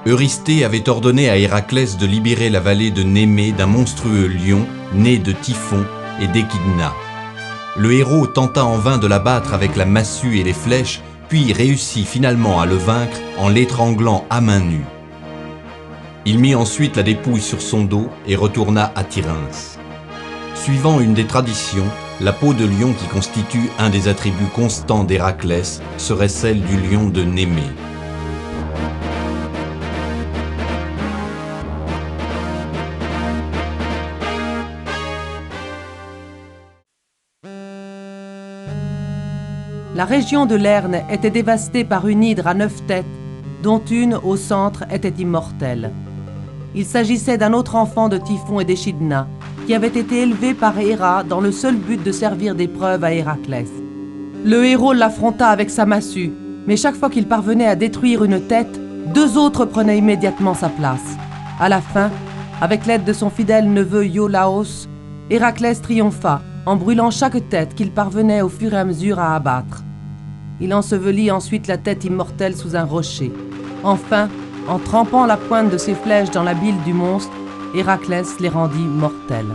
Eurysthée avait ordonné à Héraclès de libérer la vallée de Némée d'un monstrueux lion né de Typhon et d'Échidna. Le héros tenta en vain de l'abattre avec la massue et les flèches, puis réussit finalement à le vaincre en l'étranglant à main nue. Il mit ensuite la dépouille sur son dos et retourna à Tiryns. Suivant une des traditions, la peau de lion qui constitue un des attributs constants d'Héraclès serait celle du lion de Némée. La région de Lerne était dévastée par une hydre à 9 têtes, dont une, au centre, était immortelle. Il s'agissait d'un autre enfant de Typhon et d'Échidna, qui avait été élevé par Héra dans le seul but de servir d'épreuve à Héraclès. Le héros l'affronta avec sa massue, mais chaque fois qu'il parvenait à détruire une tête, 2 autres prenaient immédiatement sa place. À la fin, avec l'aide de son fidèle neveu Iolaos, Héraclès triompha, en brûlant chaque tête qu'il parvenait au fur et à mesure à abattre. Il ensevelit ensuite la tête immortelle sous un rocher. Enfin, en trempant la pointe de ses flèches dans la bile du monstre, Héraclès les rendit mortels.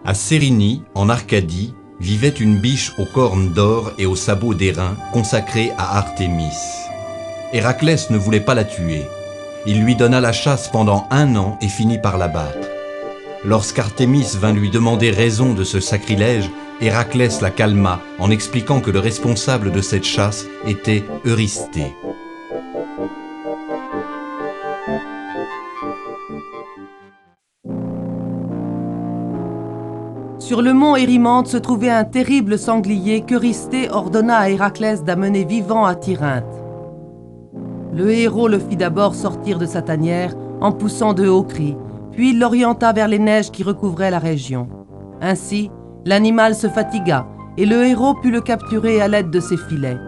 À Cérynie, en Arcadie, vivait une biche aux cornes d'or et aux sabots d'airain consacrée à Artémis. Héraclès ne voulait pas la tuer. Il lui donna la chasse pendant 1 an et finit par l'abattre. Lorsqu'Artémis vint lui demander raison de ce sacrilège, Héraclès la calma en expliquant que le responsable de cette chasse était Eurysthée. Sur le mont Érymanthe se trouvait un terrible sanglier qu'Eurysthée ordonna à Héraclès d'amener vivant à Tirynthe. Le héros le fit d'abord sortir de sa tanière en poussant de hauts cris, puis il l'orienta vers les neiges qui recouvraient la région. Ainsi, l'animal se fatigua et le héros put le capturer à l'aide de ses filets.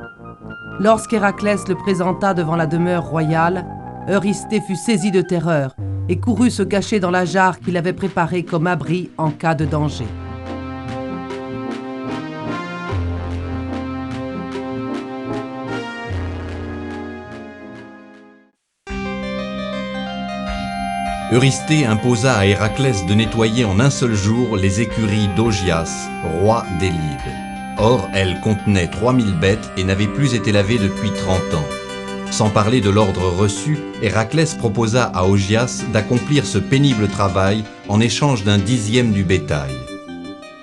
Lorsqu'Héraclès le présenta devant la demeure royale, Eurysthée fut saisi de terreur et courut se cacher dans la jarre qu'il avait préparée comme abri en cas de danger. Eurysthée imposa à Héraclès de nettoyer en un seul jour les écuries d'Augias, roi des Lydes. Or, elles contenaient 3000 bêtes et n'avaient plus été lavées depuis 30 ans. Sans parler de l'ordre reçu, Héraclès proposa à Augias d'accomplir ce pénible travail en échange d'un 10e du bétail.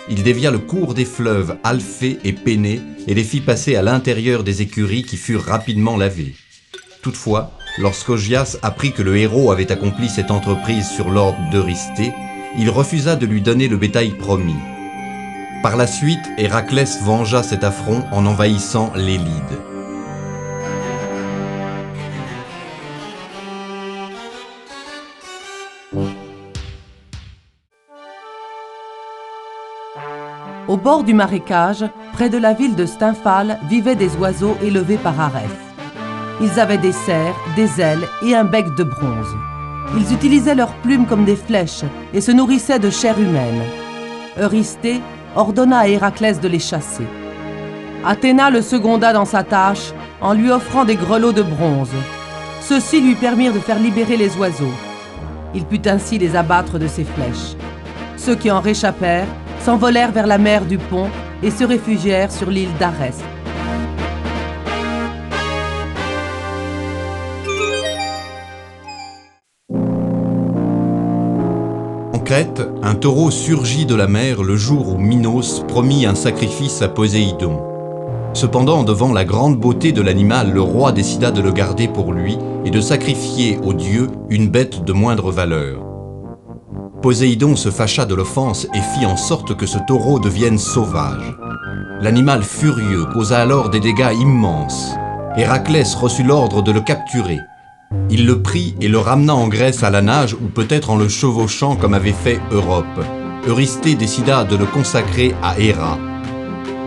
Il dévia le cours des fleuves Alphée et Pénée et les fit passer à l'intérieur des écuries qui furent rapidement lavées. Toutefois, lorsqu'Augias apprit que le héros avait accompli cette entreprise sur l'ordre d'Eurysthée, il refusa de lui donner le bétail promis. Par la suite, Héraclès vengea cet affront en envahissant les Lydes. Au bord du marécage, près de la ville de Stymphale, vivaient des oiseaux élevés par Arès. Ils avaient des serres, des ailes et un bec de bronze. Ils utilisaient leurs plumes comme des flèches et se nourrissaient de chair humaine. Eurysthée ordonna à Héraclès de les chasser. Athéna le seconda dans sa tâche en lui offrant des grelots de bronze. Ceux-ci lui permirent de faire libérer les oiseaux. Il put ainsi les abattre de ses flèches. Ceux qui en réchappèrent s'envolèrent vers la mer du Pont et se réfugièrent sur l'île d'Arès. En Crète, un taureau surgit de la mer le jour où Minos promit un sacrifice à Poséidon. Cependant, devant la grande beauté de l'animal, le roi décida de le garder pour lui et de sacrifier au dieu une bête de moindre valeur. Poséidon se fâcha de l'offense et fit en sorte que ce taureau devienne sauvage. L'animal furieux causa alors des dégâts immenses. Héraclès reçut l'ordre de le capturer. Il le prit et le ramena en Grèce à la nage ou peut-être en le chevauchant comme avait fait Europe. Eurysthée décida de le consacrer à Héra.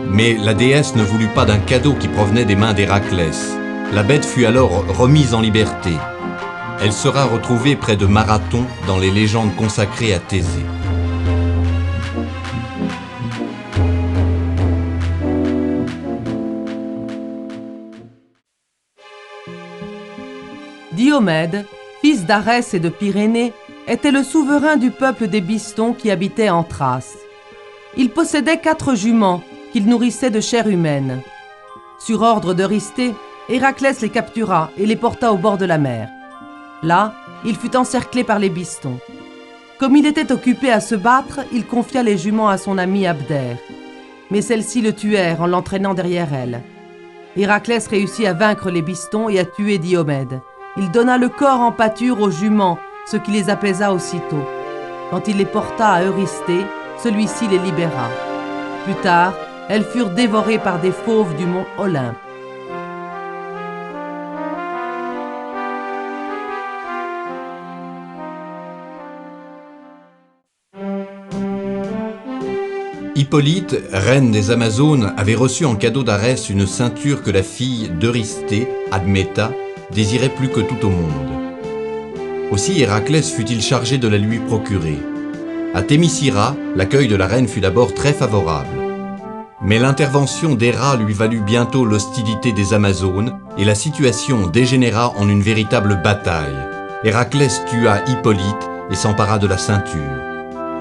Mais la déesse ne voulut pas d'un cadeau qui provenait des mains d'Héraclès. La bête fut alors remise en liberté. Elle sera retrouvée près de Marathon dans les légendes consacrées à Thésée. Diomède, fils d'Arès et de Pyrénée, était le souverain du peuple des Bistons qui habitait en Thrace. Il possédait 4 juments qu'il nourrissait de chair humaine. Sur ordre d'Eurysthée, Héraclès les captura et les porta au bord de la mer. Là, il fut encerclé par les Bistons. Comme il était occupé à se battre, il confia les juments à son ami Abdère. Mais celles-ci le tuèrent en l'entraînant derrière elles. Héraclès réussit à vaincre les Bistons et à tuer Diomède. Il donna le corps en pâture aux juments, ce qui les apaisa aussitôt. Quand il les porta à Eurysthée, celui-ci les libéra. Plus tard, elles furent dévorées par des fauves du mont Olympe. Hippolyte, reine des Amazones, avait reçu en cadeau d'Arès une ceinture que la fille d'Eurysthée, Adméta, désirait plus que tout au monde. Aussi Héraclès fut-il chargé de la lui procurer. À Thémicyra, l'accueil de la reine fut d'abord très favorable. Mais l'intervention d'Héra lui valut bientôt l'hostilité des Amazones et la situation dégénéra en une véritable bataille. Héraclès tua Hippolyte et s'empara de la ceinture.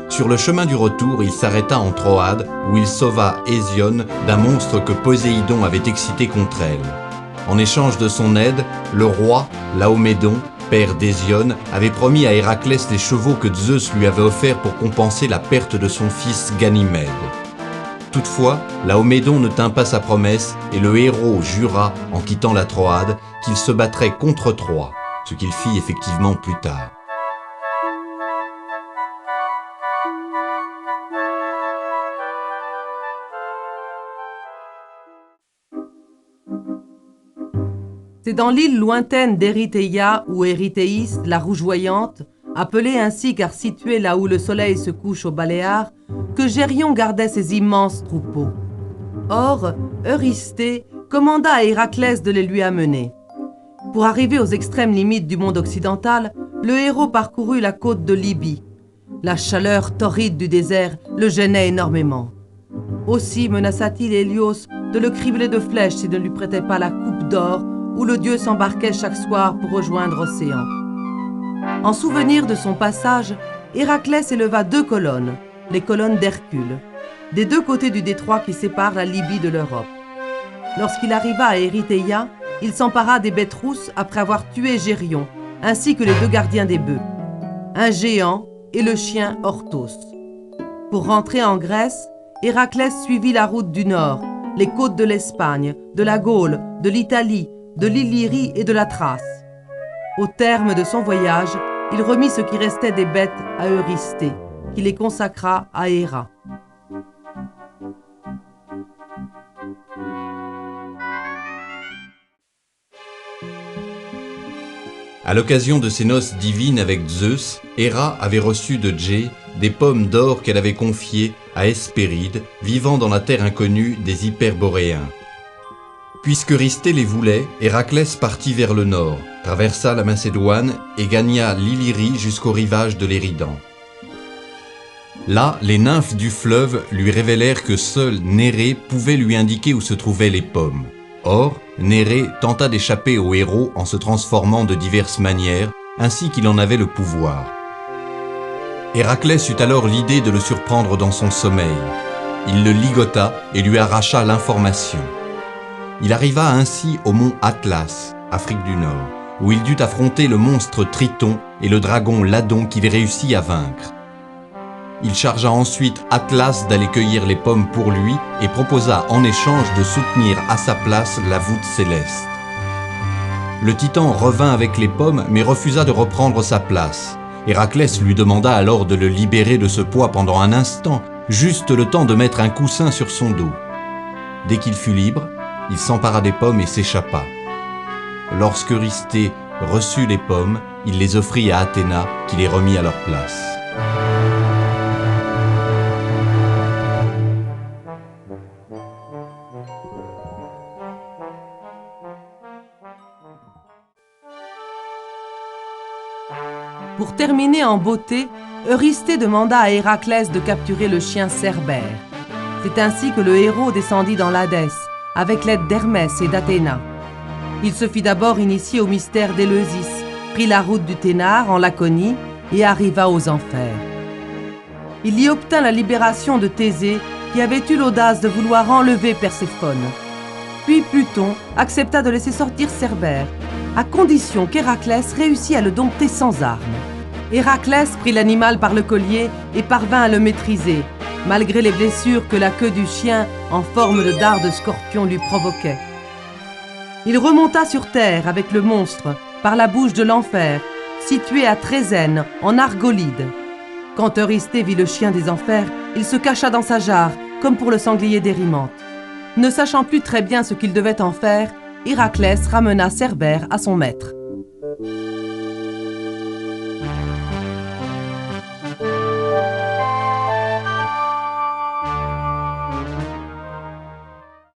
Sur le chemin du retour, il s'arrêta en Troade où il sauva Hésione d'un monstre que Poséidon avait excité contre elle. En échange de son aide, le roi, Laomédon, père d'Hésione, avait promis à Héraclès les chevaux que Zeus lui avait offerts pour compenser la perte de son fils Ganymède. Toutefois, Laomédon ne tint pas sa promesse et le héros jura, en quittant la Troade, qu'il se battrait contre Troie, ce qu'il fit effectivement plus tard. C'est dans l'île lointaine d'Érythéia ou Érythéis, la rougeoyante, appelée ainsi car située là où le soleil se couche aux Baléares, que Gérion gardait ses immenses troupeaux. Or, Eurysthée commanda à Héraclès de les lui amener. Pour arriver aux extrêmes limites du monde occidental, le héros parcourut la côte de Libye. La chaleur torride du désert le gênait énormément. Aussi menaça-t-il Hélios de le cribler de flèches s'il ne lui prêtait pas la coupe d'or où le dieu s'embarquait chaque soir pour rejoindre l'océan. En souvenir de son passage, Héraclès éleva 2 colonnes, les colonnes d'Hercule, des 2 côtés du détroit qui sépare la Libye de l'Europe. Lorsqu'il arriva à Érythéia, il s'empara des bêtes rousses après avoir tué Gérion, ainsi que les 2 gardiens des bœufs, un géant et le chien Orthos. Pour rentrer en Grèce, Héraclès suivit la route du nord, les côtes de l'Espagne, de la Gaule, de l'Italie, de l'Illyrie et de la Thrace. Au terme de son voyage, il remit ce qui restait des bêtes à Eurysthée, qui les consacra à Héra. À l'occasion de ses noces divines avec Zeus, Héra avait reçu de Djé des pommes d'or qu'elle avait confiées à Hespéride, vivant dans la terre inconnue des Hyperboréens. Puisque Eurysthée les voulait, Héraclès partit vers le nord, traversa la Macédoine et gagna l'Illyrie jusqu'au rivage de l'Éridan. Là, les nymphes du fleuve lui révélèrent que seul Nérée pouvait lui indiquer où se trouvaient les pommes. Or, Nérée tenta d'échapper au héros en se transformant de diverses manières, ainsi qu'il en avait le pouvoir. Héraclès eut alors l'idée de le surprendre dans son sommeil. Il le ligota et lui arracha l'information. Il arriva ainsi au mont Atlas, Afrique du Nord, où il dut affronter le monstre Triton et le dragon Ladon qu'il réussit à vaincre. Il chargea ensuite Atlas d'aller cueillir les pommes pour lui et proposa en échange de soutenir à sa place la voûte céleste. Le Titan revint avec les pommes mais refusa de reprendre sa place. Héraclès lui demanda alors de le libérer de ce poids pendant un instant, juste le temps de mettre un coussin sur son dos. Dès qu'il fut libre, il s'empara des pommes et s'échappa. Lorsque Eurysthée reçut les pommes, il les offrit à Athéna qui les remit à leur place. Pour terminer en beauté, Eurysthée demanda à Héraclès de capturer le chien Cerbère. C'est ainsi que le héros descendit dans l'Hadès, avec l'aide d'Hermès et d'Athéna. Il se fit d'abord initier au mystère d'Éleusis, prit la route du Ténare en Laconie et arriva aux Enfers. Il y obtint la libération de Thésée, qui avait eu l'audace de vouloir enlever Perséphone. Puis Pluton accepta de laisser sortir Cerbère, à condition qu'Héraclès réussit à le dompter sans armes. Héraclès prit l'animal par le collier et parvint à le maîtriser, malgré les blessures que la queue du chien en forme de dard de scorpion lui provoquait. Il remonta sur terre avec le monstre par la bouche de l'enfer, située à Trézène, en Argolide. Quand Eurysthée vit le chien des enfers, il se cacha dans sa jarre, comme pour le sanglier d'Érimante. Ne sachant plus très bien ce qu'il devait en faire, Héraclès ramena Cerbère à son maître.